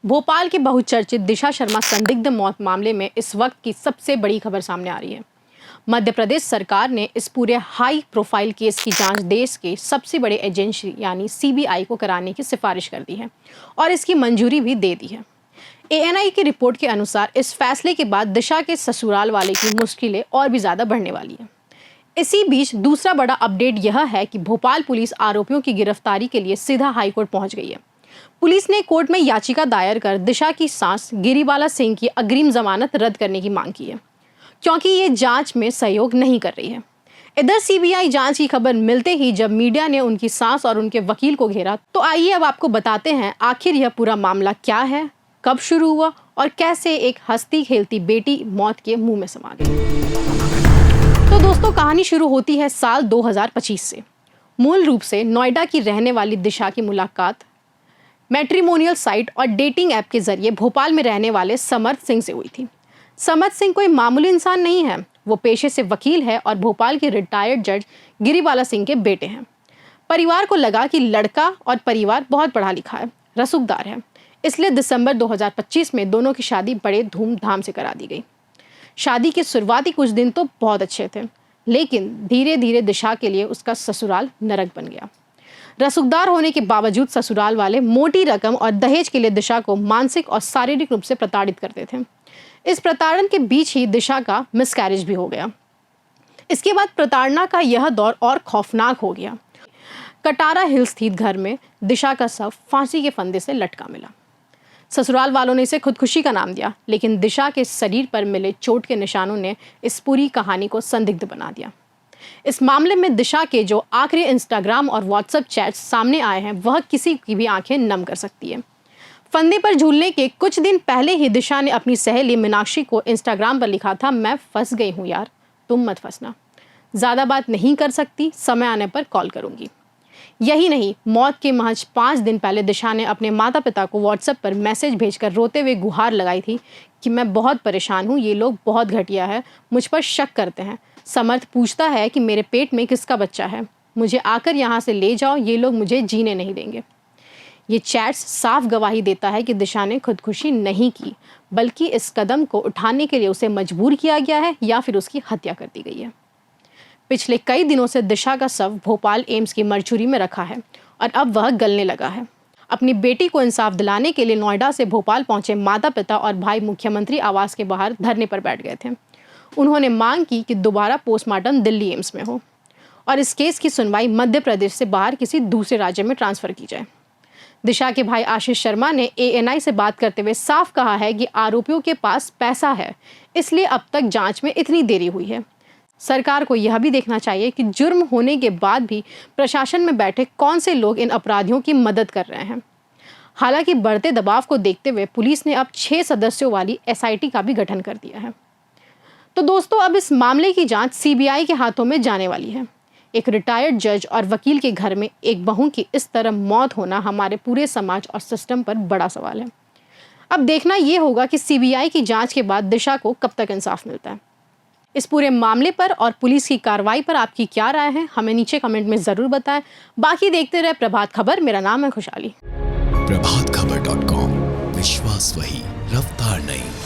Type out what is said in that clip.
भोपाल के बहुचर्चित दिशा शर्मा संदिग्ध मौत मामले में इस वक्त की सबसे बड़ी खबर सामने आ रही है। मध्य प्रदेश सरकार ने इस पूरे हाई प्रोफाइल केस की जांच देश के सबसे बड़े एजेंसी यानी सीबीआई को कराने की सिफारिश कर दी है और इसकी मंजूरी भी दे दी है। एएनआई की रिपोर्ट के अनुसार इस फैसले के बाद दिशा के ससुराल वाले की मुश्किलें और भी ज़्यादा बढ़ने वाली है। इसी बीच दूसरा बड़ा अपडेट यह है कि भोपाल पुलिस आरोपियों की गिरफ्तारी के लिए सीधा हाईकोर्ट पहुंच गई है। पुलिस ने कोर्ट में याचिका दायर कर दिशा की सास गिरिबाला सिंह की अग्रिम जमानत रद्द करने की मांग की है, क्योंकि ये जांच में सहयोग नहीं कर रही है। इधर सीबीआई जांच की खबर मिलते ही जब मीडिया ने उनकी सास और उनके वकील को घेरा, तो आइए अब आपको बताते हैं आखिर यह पूरा मामला क्या है, कब शुरू हुआ और कैसे एक हंसती खेलती बेटी मौत के मुंह में समा गई। तो दोस्तों, कहानी शुरू होती है साल 2025 से। मूल रूप से नोएडा की रहने वाली दिशा की मुलाकात मैट्रिमोनियल साइट और डेटिंग ऐप के जरिए भोपाल में रहने वाले समर्थ सिंह से हुई थी। समर्थ सिंह कोई मामूली इंसान नहीं है, वो पेशे से वकील है और भोपाल के रिटायर्ड जज गिरिबाला सिंह के बेटे हैं। परिवार को लगा कि लड़का और परिवार बहुत पढ़ा लिखा है, रसूखदार है, इसलिए दिसंबर 2025 में दोनों की शादी बड़े धूमधाम से करा दी गई। शादी के शुरुआती कुछ दिन तो बहुत अच्छे थे, लेकिन धीरे धीरे दिशा के लिए उसका ससुराल नरक बन गया। रसूखदार होने के बावजूद ससुराल वाले मोटी रकम और दहेज के लिए दिशा को मानसिक और शारीरिक रूप से प्रताड़ित करते थे। इस प्रताड़न के बीच ही दिशा का मिसकैरेज भी हो गया। इसके बाद प्रताड़ना का यह दौर और खौफनाक हो गया। कटारा हिल स्थित घर में दिशा का शव फांसी के फंदे से लटका मिला। ससुराल वालों ने इसे खुदकुशी का नाम दिया, लेकिन दिशा के शरीर पर मिले चोट के निशानों ने इस पूरी कहानी को संदिग्ध बना दिया। इस मामले में दिशा के जो आखिरी इंस्टाग्राम और व्हाट्सएप चैट्स सामने आए हैं, वह किसी की भी आंखें नम कर सकती है। फंदे पर झूलने के कुछ दिन पहले ही दिशा ने अपनी सहेली मीनाक्षी को इंस्टाग्राम पर लिखा था, मैं फंस गई हूँ यार, तुम मत फंसना, ज़्यादा बात नहीं कर सकती, समय आने पर कॉल करूँगी। यही नहीं, मौत के महज 5 दिन पहले दिशा ने अपने माता पिता को व्हाट्सएप पर मैसेज भेजकर रोते हुए गुहार लगाई थी कि मैं बहुत परेशान हूँ, ये लोग बहुत घटिया है, मुझ पर शक करते हैं। समर्थ पूछता है कि मेरे पेट में किसका बच्चा है, मुझे आकर यहाँ से ले जाओ, ये लोग मुझे जीने नहीं देंगे। ये चैट्स साफ गवाही देता है कि दिशा ने खुदकुशी नहीं की, बल्कि इस कदम को उठाने के लिए उसे मजबूर किया गया है या फिर उसकी हत्या कर दी गई है। पिछले कई दिनों से दिशा का शव भोपाल एम्स की मरचुरी में रखा है और अब वह गलने लगा है। अपनी बेटी को इंसाफ दिलाने के लिए नोएडा से भोपाल पहुंचे माता पिता और भाई मुख्यमंत्री आवास के बाहर धरने पर बैठ गए थे। उन्होंने मांग की कि दोबारा पोस्टमार्टम दिल्ली एम्स में हो और इस केस की सुनवाई मध्य प्रदेश से बाहर किसी दूसरे राज्य में ट्रांसफर की जाए। दिशा के भाई आशीष शर्मा ने एएनआई से बात करते हुए साफ कहा है कि आरोपियों के पास पैसा है, इसलिए अब तक जांच में इतनी देरी हुई है। सरकार को यह भी देखना चाहिए कि जुर्म होने के बाद भी प्रशासन में बैठे कौन से लोग इन अपराधियों की मदद कर रहे हैं। हालांकि बढ़ते दबाव को देखते हुए पुलिस ने अब 6 सदस्यों वाली एसआईटी का भी गठन कर दिया है। तो दोस्तों, अब इस मामले की जांच सीबीआई के हाथों में जाने वाली है। एक रिटायर्ड जज और वकील के घर में एक बहू की इस तरह मौत होना हमारे पूरे समाज और सिस्टम पर बड़ा सवाल है। अब देखना ये होगा कि सीबीआई की जांच के बाद दिशा को कब तक इंसाफ मिलता है। इस पूरे मामले पर और पुलिस की कार्रवाई पर आपकी क्या राय है, हमें नीचे कमेंट में जरूर बताएं। बाकी देखते रहे प्रभात खबर। मेरा नाम है खुशहाली। प्रभातखबर.com, विश्वास वही, रफ्तार नहीं।